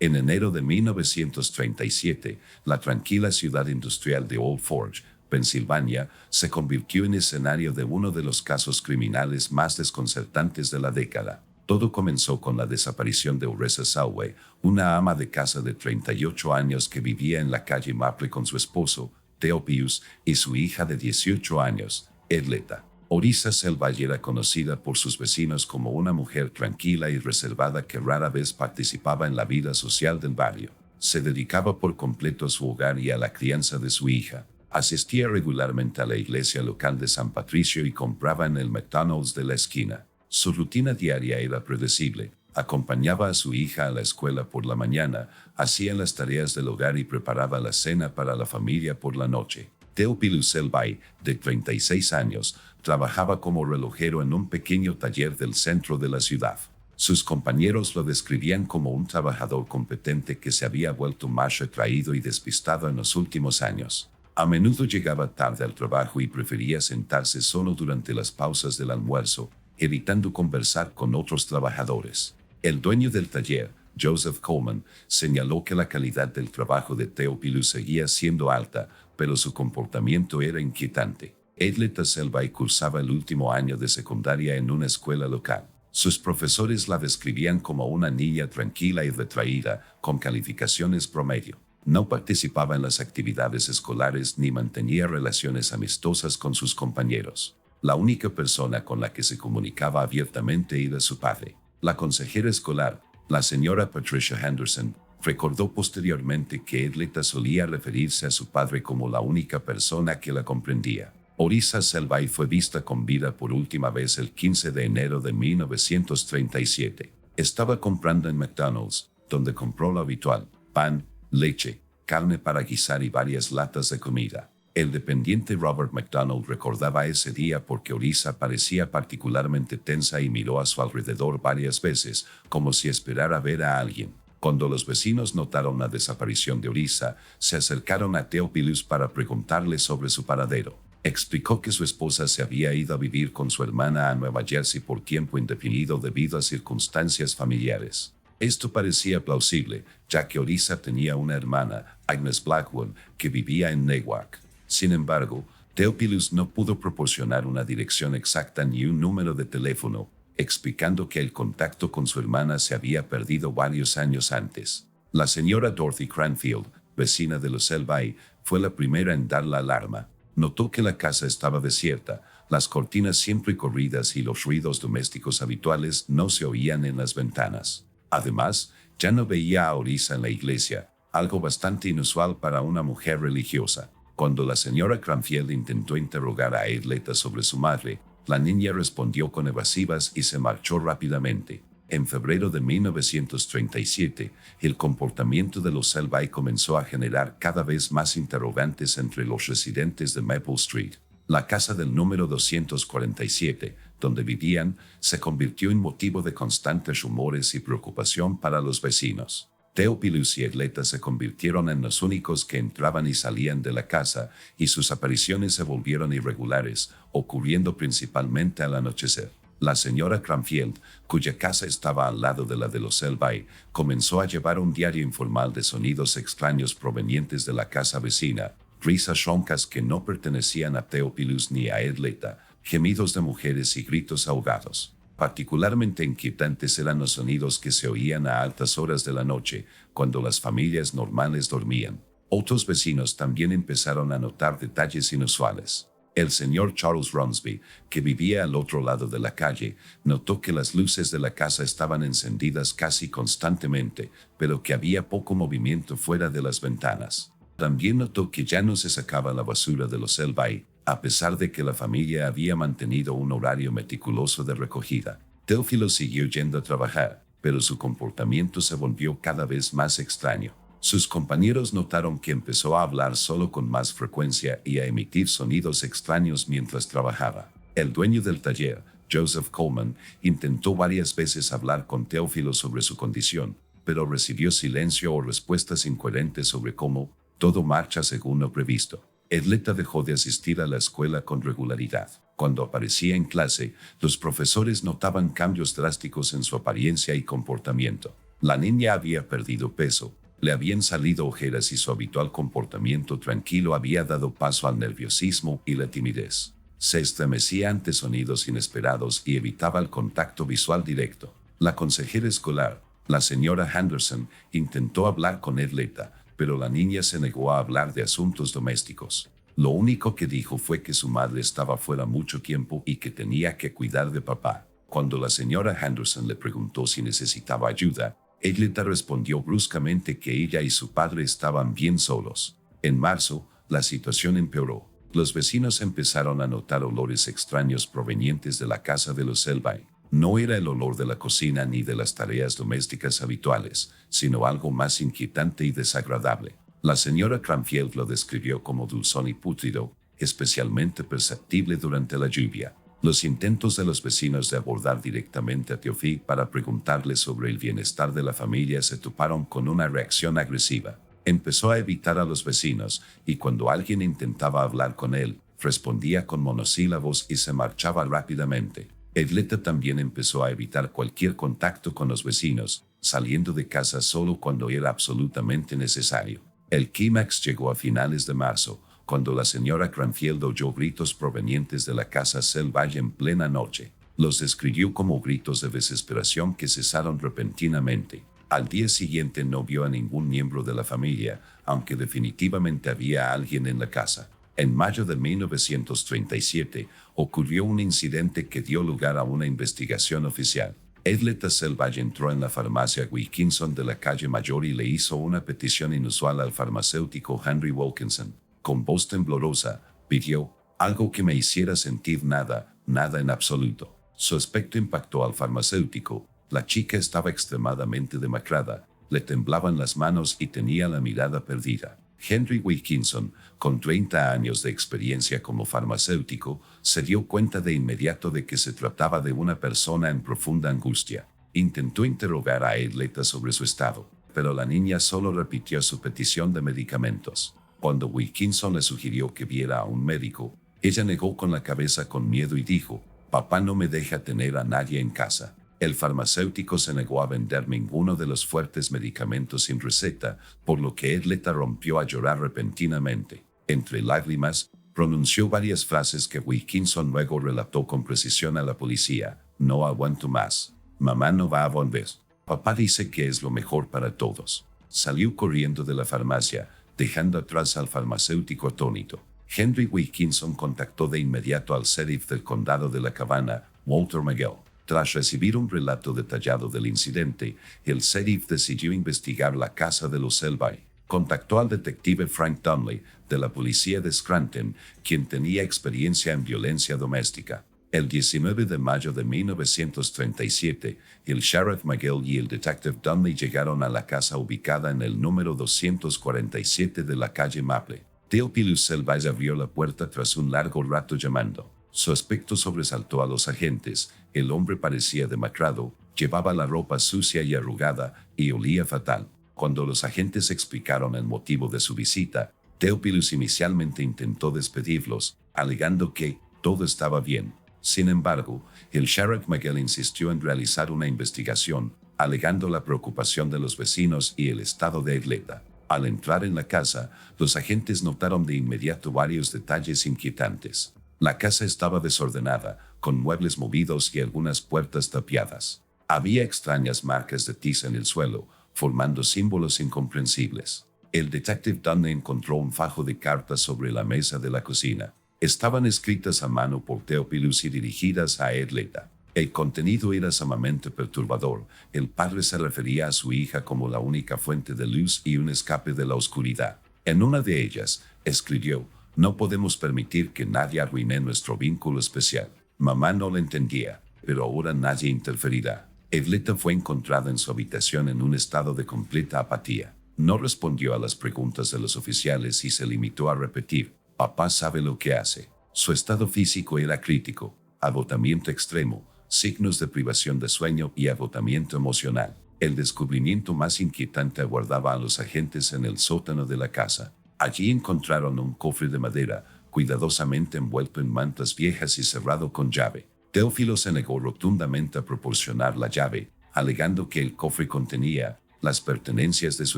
En enero de 1937, la tranquila ciudad industrial de Old Forge, Pensilvania, se convirtió en escenario de uno de los casos criminales más desconcertantes de la década. Todo comenzó con la desaparición de Orissa Salway, una ama de casa de 38 años que vivía en la calle Maple con su esposo, Theo Pius, y su hija de 18 años, Edleta. Orissa Salway era conocida por sus vecinos como una mujer tranquila y reservada que rara vez participaba en la vida social del barrio. Se dedicaba por completo a su hogar y a la crianza de su hija. Asistía regularmente a la iglesia local de San Patricio y compraba en el McDonald's de la esquina. Su rutina diaria era predecible. Acompañaba a su hija a la escuela por la mañana, hacía las tareas del hogar y preparaba la cena para la familia por la noche. Theo Pius Salway, de 36 años, trabajaba como relojero en un pequeño taller del centro de la ciudad. Sus compañeros lo describían como un trabajador competente que se había vuelto más retraído y despistado en los últimos años. A menudo llegaba tarde al trabajo y prefería sentarse solo durante las pausas del almuerzo, evitando conversar con otros trabajadores. El dueño del taller, Joseph Coleman, señaló que la calidad del trabajo de Theo Pius seguía siendo alta, pero su comportamiento era inquietante. Edleta Salway cursaba el último año de secundaria en una escuela local. Sus profesores la describían como una niña tranquila y retraída, con calificaciones promedio. No participaba en las actividades escolares ni mantenía relaciones amistosas con sus compañeros. La única persona con la que se comunicaba abiertamente era su padre. La consejera escolar, la señora Patricia Henderson, recordó posteriormente que Edleta solía referirse a su padre como la única persona que la comprendía. Orissa Salway fue vista con vida por última vez el 15 de enero de 1937. Estaba comprando en McDonald's, donde compró lo habitual: pan, leche, carne para guisar y varias latas de comida. El dependiente Robert McDonald recordaba ese día porque Orissa parecía particularmente tensa y miró a su alrededor varias veces, como si esperara ver a alguien. Cuando los vecinos notaron la desaparición de Orissa, se acercaron a Theo Pius para preguntarle sobre su paradero. Explicó que su esposa se había ido a vivir con su hermana a Nueva Jersey por tiempo indefinido debido a circunstancias familiares. Esto parecía plausible, ya que Orissa tenía una hermana, Agnes Blackwood, que vivía en Newark. Sin embargo, Theo Pius no pudo proporcionar una dirección exacta ni un número de teléfono, explicando que el contacto con su hermana se había perdido varios años antes. La señora Dorothy Cranfield, vecina de los Salway, fue la primera en dar la alarma. Notó que la casa estaba desierta, las cortinas siempre corridas y los ruidos domésticos habituales no se oían en las ventanas. Además, ya no veía a Orissa en la iglesia, algo bastante inusual para una mujer religiosa. Cuando la señora Cranfield intentó interrogar a Edleta sobre su madre, la niña respondió con evasivas y se marchó rápidamente. En febrero de 1937, el comportamiento de los Salway comenzó a generar cada vez más interrogantes entre los residentes de Maple Street. La casa del número 247, donde vivían, se convirtió en motivo de constantes rumores y preocupación para los vecinos. Theo Pius y Edleta se convirtieron en los únicos que entraban y salían de la casa, y sus apariciones se volvieron irregulares, ocurriendo principalmente al anochecer. La señora Cranfield, cuya casa estaba al lado de la de los Salway, comenzó a llevar un diario informal de sonidos extraños provenientes de la casa vecina, risas roncas que no pertenecían a Theo Pius ni a Edleta, gemidos de mujeres y gritos ahogados. Particularmente inquietantes eran los sonidos que se oían a altas horas de la noche, cuando las familias normales dormían. Otros vecinos también empezaron a notar detalles inusuales. El señor Charles Ronsby, que vivía al otro lado de la calle, notó que las luces de la casa estaban encendidas casi constantemente, pero que había poco movimiento fuera de las ventanas. También notó que ya no se sacaba la basura de los Salway, a pesar de que la familia había mantenido un horario meticuloso de recogida. Teófilo siguió yendo a trabajar, pero su comportamiento se volvió cada vez más extraño. Sus compañeros notaron que empezó a hablar solo con más frecuencia y a emitir sonidos extraños mientras trabajaba. El dueño del taller, Joseph Coleman, intentó varias veces hablar con Teófilo sobre su condición, pero recibió silencio o respuestas incoherentes sobre cómo todo marcha según lo previsto. Edleta dejó de asistir a la escuela con regularidad. Cuando aparecía en clase, los profesores notaban cambios drásticos en su apariencia y comportamiento. La niña había perdido peso, le habían salido ojeras y su habitual comportamiento tranquilo había dado paso al nerviosismo y la timidez. Se estremecía ante sonidos inesperados y evitaba el contacto visual directo. La consejera escolar, la señora Henderson, intentó hablar con Edleta, pero la niña se negó a hablar de asuntos domésticos. Lo único que dijo fue que su madre estaba fuera mucho tiempo y que tenía que cuidar de papá. Cuando la señora Henderson le preguntó si necesitaba ayuda, Edleta respondió bruscamente que ella y su padre estaban bien solos. En marzo, la situación empeoró. Los vecinos empezaron a notar olores extraños provenientes de la casa de los Selvine. No era el olor de la cocina ni de las tareas domésticas habituales, sino algo más inquietante y desagradable. La señora Cranfield lo describió como dulzón y pútrido, especialmente perceptible durante la lluvia. Los intentos de los vecinos de abordar directamente a Théophile para preguntarle sobre el bienestar de la familia se toparon con una reacción agresiva. Empezó a evitar a los vecinos y cuando alguien intentaba hablar con él, respondía con monosílabos y se marchaba rápidamente. Edleta también empezó a evitar cualquier contacto con los vecinos, saliendo de casa solo cuando era absolutamente necesario. El clímax llegó a finales de marzo, cuando la señora Cranfield oyó gritos provenientes de la casa Selvage en plena noche. Los describió como gritos de desesperación que cesaron repentinamente. Al día siguiente no vio a ningún miembro de la familia, aunque definitivamente había alguien en la casa. En mayo de 1937 ocurrió un incidente que dio lugar a una investigación oficial. Edleta Selvage entró en la farmacia Wilkinson de la calle Mayor y le hizo una petición inusual al farmacéutico Henry Wilkinson. Con voz temblorosa, pidió algo que me hiciera sentir nada en absoluto. Su aspecto impactó al farmacéutico. La chica estaba extremadamente demacrada, le temblaban las manos y tenía la mirada perdida. Henry Wilkinson, con 30 años de experiencia como farmacéutico, se dio cuenta de inmediato de que se trataba de una persona en profunda angustia. Intentó interrogar a Edleta sobre su estado, pero la niña solo repitió su petición de medicamentos. Cuando Wilkinson le sugirió que viera a un médico, ella negó con la cabeza con miedo y dijo: «Papá no me deja tener a nadie en casa». El farmacéutico se negó a vender ninguno de los fuertes medicamentos sin receta, por lo que Edleta rompió a llorar repentinamente. Entre lágrimas, pronunció varias frases que Wilkinson luego relató con precisión a la policía. «No aguanto más. Mamá no va a volver. Papá dice que es lo mejor para todos». Salió corriendo de la farmacia, dejando atrás al farmacéutico atónito. Henry Wilkinson contactó de inmediato al sheriff del condado de La Cabana, Walter Miguel. Tras recibir un relato detallado del incidente, el sheriff decidió investigar la casa de los Selvine. Contactó al detective Frank Donnelly, de la policía de Scranton, quien tenía experiencia en violencia doméstica. El 19 de mayo de 1937, el sheriff Miguel y el detective Donnelly llegaron a la casa ubicada en el número 247 de la calle Maple. Théophile Selvage abrió la puerta tras un largo rato llamando. Su aspecto sobresaltó a los agentes. El hombre parecía demacrado, llevaba la ropa sucia y arrugada y olía fatal. Cuando los agentes explicaron el motivo de su visita, Théophile inicialmente intentó despedirlos, alegando que todo estaba bien. Sin embargo, el sheriff Miguel insistió en realizar una investigación, alegando la preocupación de los vecinos y el estado de Edleta. Al entrar en la casa, los agentes notaron de inmediato varios detalles inquietantes. La casa estaba desordenada, con muebles movidos y algunas puertas tapiadas. Había extrañas marcas de tiza en el suelo, formando símbolos incomprensibles. El detective Donnelly encontró un fajo de cartas sobre la mesa de la cocina. Estaban escritas a mano por Théophile y dirigidas a Edleta. El contenido era sumamente perturbador. El padre se refería a su hija como la única fuente de luz y un escape de la oscuridad. En una de ellas, escribió: «No podemos permitir que nadie arruine nuestro vínculo especial». Mamá no lo entendía, pero ahora nadie interferirá. Edleta fue encontrada en su habitación en un estado de completa apatía. No respondió a las preguntas de los oficiales y se limitó a repetir: «Papá sabe lo que hace». Su estado físico era crítico: agotamiento extremo, signos de privación de sueño y agotamiento emocional. El descubrimiento más inquietante aguardaba a los agentes en el sótano de la casa. Allí encontraron un cofre de madera, cuidadosamente envuelto en mantas viejas y cerrado con llave. Théophile se negó rotundamente a proporcionar la llave, alegando que el cofre contenía las pertenencias de su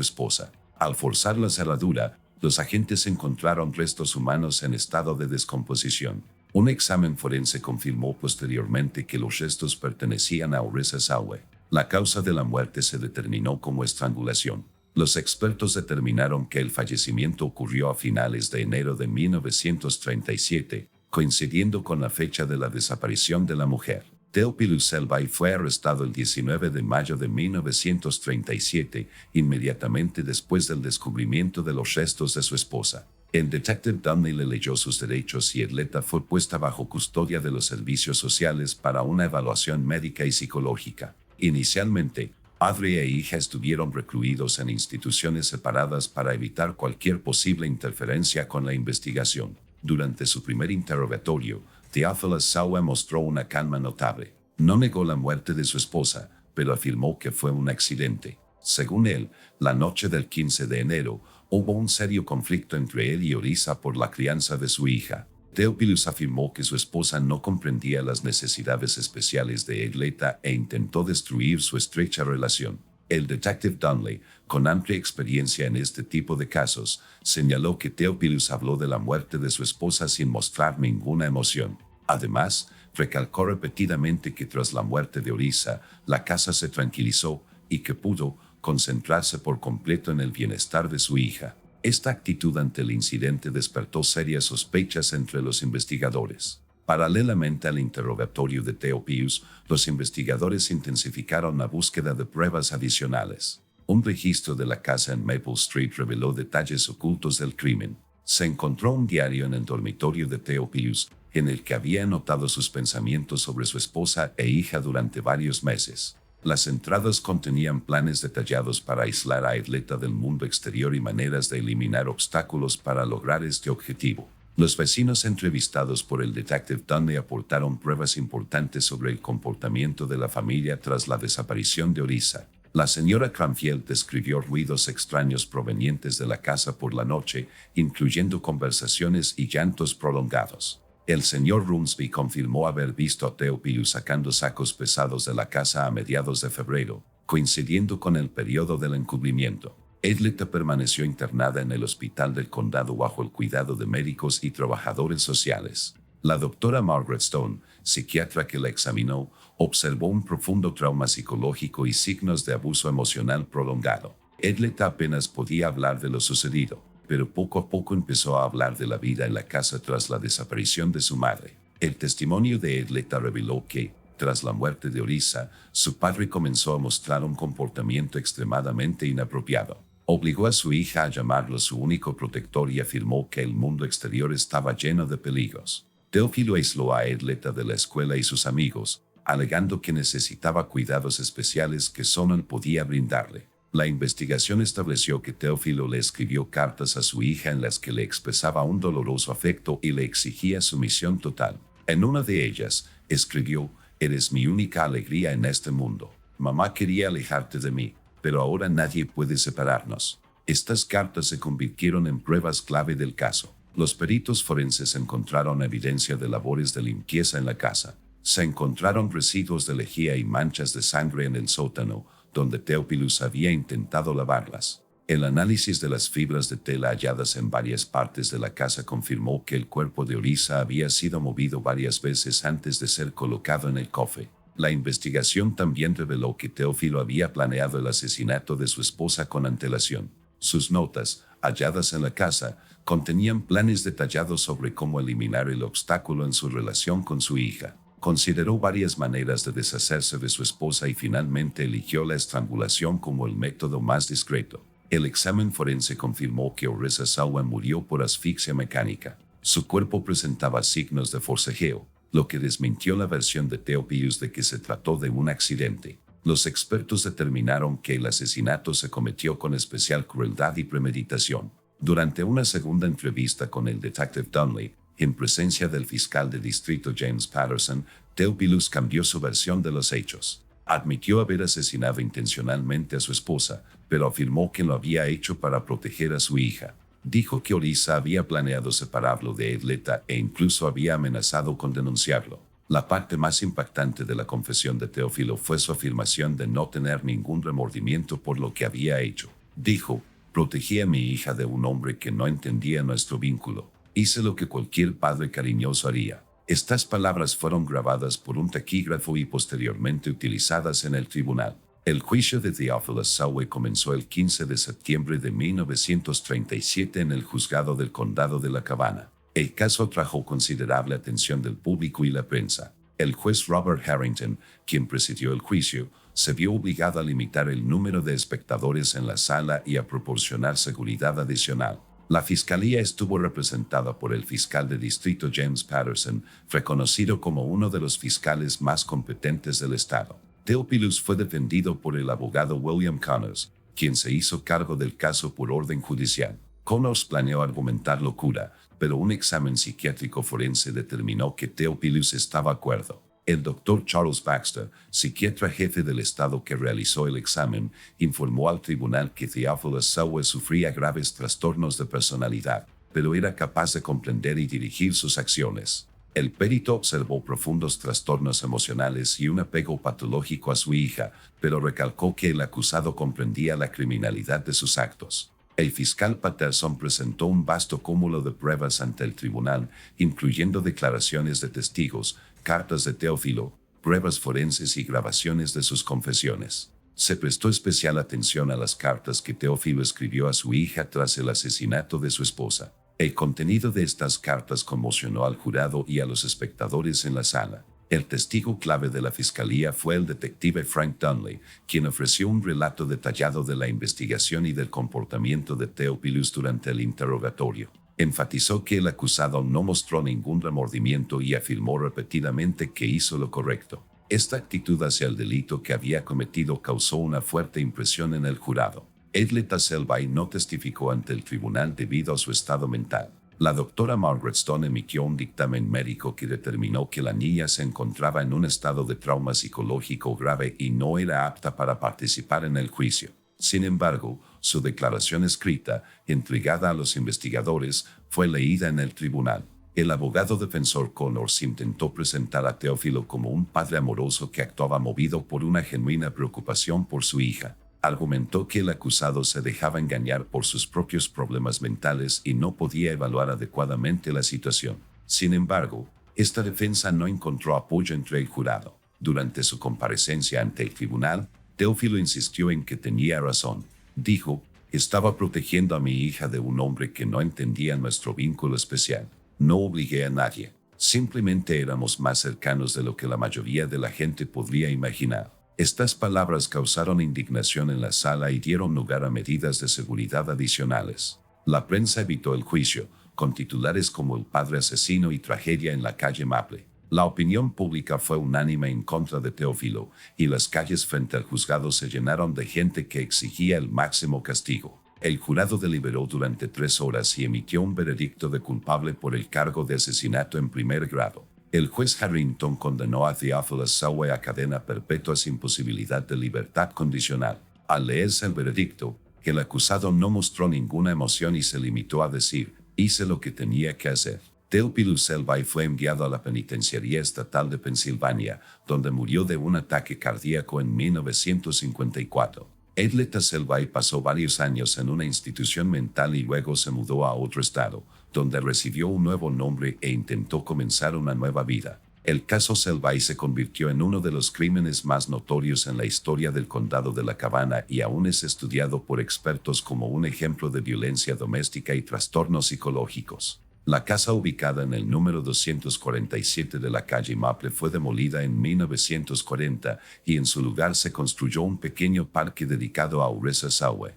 esposa. Al forzar la cerradura, los agentes encontraron restos humanos en estado de descomposición. Un examen forense confirmó posteriormente que los restos pertenecían a Orissa Saue. La causa de la muerte se determinó como estrangulación. Los expertos determinaron que el fallecimiento ocurrió a finales de enero de 1937, coincidiendo con la fecha de la desaparición de la mujer. Theophilus Selvay fue arrestado el 19 de mayo de 1937, inmediatamente después del descubrimiento de los restos de su esposa. El detective Dunley le leyó sus derechos y Edleta fue puesta bajo custodia de los servicios sociales para una evaluación médica y psicológica. Inicialmente, padre e hija estuvieron recluidos en instituciones separadas para evitar cualquier posible interferencia con la investigación. Durante su primer interrogatorio, Theophilus Saue mostró una calma notable. No negó la muerte de su esposa, pero afirmó que fue un accidente. Según él, la noche del 15 de enero, hubo un serio conflicto entre él y Orissa por la crianza de su hija. Theophilus afirmó que su esposa no comprendía las necesidades especiales de Edleta e intentó destruir su estrecha relación. El detective Dunley, con amplia experiencia en este tipo de casos, señaló que Theophilus habló de la muerte de su esposa sin mostrar ninguna emoción. Además, recalcó repetidamente que tras la muerte de Orissa, la casa se tranquilizó y que pudo concentrarse por completo en el bienestar de su hija. Esta actitud ante el incidente despertó serias sospechas entre los investigadores. Paralelamente al interrogatorio de Theophilus, los investigadores intensificaron la búsqueda de pruebas adicionales. Un registro de la casa en Maple Street reveló detalles ocultos del crimen. Se encontró un diario en el dormitorio de Theophilus, en el que había anotado sus pensamientos sobre su esposa e hija durante varios meses. Las entradas contenían planes detallados para aislar a Edleta del mundo exterior y maneras de eliminar obstáculos para lograr este objetivo. Los vecinos entrevistados por el detective Dunley aportaron pruebas importantes sobre el comportamiento de la familia tras la desaparición de Orissa. La señora Cranfield describió ruidos extraños provenientes de la casa por la noche, incluyendo conversaciones y llantos prolongados. El señor Rumsby confirmó haber visto a Theophilus sacando sacos pesados de la casa a mediados de febrero, coincidiendo con el periodo del encubrimiento. Edleta permaneció internada en el hospital del condado bajo el cuidado de médicos y trabajadores sociales. La doctora Margaret Stone, psiquiatra que la examinó, observó un profundo trauma psicológico y signos de abuso emocional prolongado. Edleta apenas podía hablar de lo sucedido, pero poco a poco empezó a hablar de la vida en la casa tras la desaparición de su madre. El testimonio de Edleta reveló que, tras la muerte de Orissa, su padre comenzó a mostrar un comportamiento extremadamente inapropiado. Obligó a su hija a llamarlo su único protector y afirmó que el mundo exterior estaba lleno de peligros. Theophilus aisló a Edleta de la escuela y sus amigos, alegando que necesitaba cuidados especiales que solo él podía brindarle. La investigación estableció que Theophilus le escribió cartas a su hija en las que le expresaba un doloroso afecto y le exigía sumisión total. En una de ellas, escribió: «Eres mi única alegría en este mundo. Mamá quería alejarte de mí, pero ahora nadie puede separarnos». Estas cartas se convirtieron en pruebas clave del caso. Los peritos forenses encontraron evidencia de labores de limpieza en la casa. Se encontraron residuos de lejía y manchas de sangre en el sótano, donde Theophilus había intentado lavarlas. El análisis de las fibras de tela halladas en varias partes de la casa confirmó que el cuerpo de Orissa había sido movido varias veces antes de ser colocado en el cofre. La investigación también reveló que Theophilus había planeado el asesinato de su esposa con antelación. Sus notas, halladas en la casa, contenían planes detallados sobre cómo eliminar el obstáculo en su relación con su hija. Consideró varias maneras de deshacerse de su esposa y finalmente eligió la estrangulación como el método más discreto. El examen forense confirmó que Orissa Saue murió por asfixia mecánica. Su cuerpo presentaba signos de forcejeo, lo que desmintió la versión de Theophilus de que se trató de un accidente. Los expertos determinaron que el asesinato se cometió con especial crueldad y premeditación. Durante una segunda entrevista con el detective Dunley, en presencia del fiscal de distrito James Patterson, Theophilus cambió su versión de los hechos. Admitió haber asesinado intencionalmente a su esposa, pero afirmó que lo había hecho para proteger a su hija. Dijo que Orissa había planeado separarlo de Edleta e incluso había amenazado con denunciarlo. La parte más impactante de la confesión de Teófilo fue su afirmación de no tener ningún remordimiento por lo que había hecho. Dijo: protegí a mi hija de un hombre que no entendía nuestro vínculo. Hice lo que cualquier padre cariñoso haría. Estas palabras fueron grabadas por un taquígrafo y posteriormente utilizadas en el tribunal. El juicio de Theophilus Sauer comenzó el 15 de septiembre de 1937 en el juzgado del condado de La Cabana. El caso atrajo considerable atención del público y la prensa. El juez Robert Harrington, quien presidió el juicio, se vio obligado a limitar el número de espectadores en la sala y a proporcionar seguridad adicional. La fiscalía estuvo representada por el fiscal de distrito James Patterson, reconocido como uno de los fiscales más competentes del estado. Theophilus fue defendido por el abogado William Connors, quien se hizo cargo del caso por orden judicial. Connors planeó argumentar locura, pero un examen psiquiátrico forense determinó que Theophilus estaba de acuerdo. El doctor Charles Baxter, psiquiatra jefe del estado que realizó el examen, informó al tribunal que Theophilus Sauer sufría graves trastornos de personalidad, pero era capaz de comprender y dirigir sus acciones. El perito observó profundos trastornos emocionales y un apego patológico a su hija, pero recalcó que el acusado comprendía la criminalidad de sus actos. El fiscal Patterson presentó un vasto cúmulo de pruebas ante el tribunal, incluyendo declaraciones de testigos, cartas de Teófilo, pruebas forenses y grabaciones de sus confesiones. Se prestó especial atención a las cartas que Teófilo escribió a su hija tras el asesinato de su esposa. El contenido de estas cartas conmocionó al jurado y a los espectadores en la sala. El testigo clave de la fiscalía fue el detective Frank Dunley, quien ofreció un relato detallado de la investigación y del comportamiento de Theophilus durante el interrogatorio. Enfatizó que el acusado no mostró ningún remordimiento y afirmó repetidamente que hizo lo correcto. Esta actitud hacia el delito que había cometido causó una fuerte impresión en el jurado. Edleta Selvey no testificó ante el tribunal debido a su estado mental. La doctora Margaret Stone emitió un dictamen médico que determinó que la niña se encontraba en un estado de trauma psicológico grave y no era apta para participar en el juicio. Sin embargo, su declaración escrita, entregada a los investigadores, fue leída en el tribunal. El abogado defensor Connors intentó presentar a Teófilo como un padre amoroso que actuaba movido por una genuina preocupación por su hija. Argumentó que el acusado se dejaba engañar por sus propios problemas mentales y no podía evaluar adecuadamente la situación. Sin embargo, esta defensa no encontró apoyo entre el jurado. Durante su comparecencia ante el tribunal, Teófilo insistió en que tenía razón. Dijo: estaba protegiendo a mi hija de un hombre que no entendía nuestro vínculo especial. No obligué a nadie. Simplemente éramos más cercanos de lo que la mayoría de la gente podría imaginar. Estas palabras causaron indignación en la sala y dieron lugar a medidas de seguridad adicionales. La prensa evitó el juicio, con titulares como "El padre asesino" y "Tragedia en la calle Maple". La opinión pública fue unánime en contra de Teófilo, y las calles frente al juzgado se llenaron de gente que exigía el máximo castigo. El jurado deliberó durante 3 horas y emitió un veredicto de culpable por el cargo de asesinato en primer grado. El juez Harrington condenó a Theophilus Sauer a cadena perpetua sin posibilidad de libertad condicional. Al leerse el veredicto, el acusado no mostró ninguna emoción y se limitó a decir: hice lo que tenía que hacer. Theophilus Selvey fue enviado a la Penitenciaría Estatal de Pensilvania, donde murió de un ataque cardíaco en 1954. Edleta Selvey pasó varios años en una institución mental y luego se mudó a otro estado, donde recibió un nuevo nombre e intentó comenzar una nueva vida. El caso Selvey se convirtió en uno de los crímenes más notorios en la historia del condado de La Cabana y aún es estudiado por expertos como un ejemplo de violencia doméstica y trastornos psicológicos. La casa, ubicada en el número 247 de la calle Maple, fue demolida en 1940 y en su lugar se construyó un pequeño parque dedicado a Orissa Sauer.